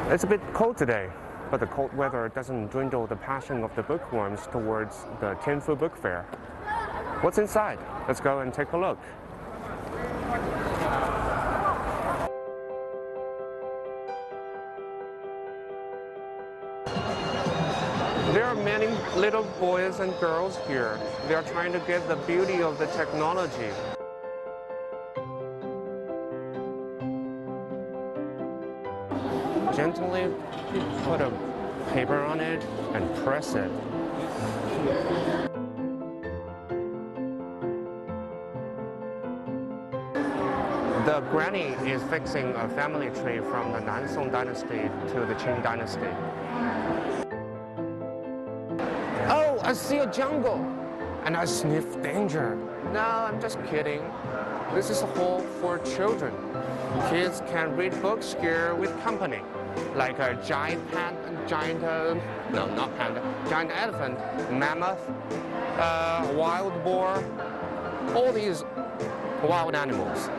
It's a bit cold today, but the cold weather doesn't dwindle the passion of the bookworms towards the Tianfu Book Fair. What's inside? Let's go and take a look. There are many little boys and girls here. They are trying to get the beauty of the technology. Gently put a paper on it and press it. The granny is fixing a family tree from the Nansong dynasty to the Qing dynasty. Oh, I see a jungle, and I sniff danger. No, I'm just kidding. This is a hall for children. Kids can read books here with company, like a giant giant elephant, mammoth, wild boar, all these wild animals.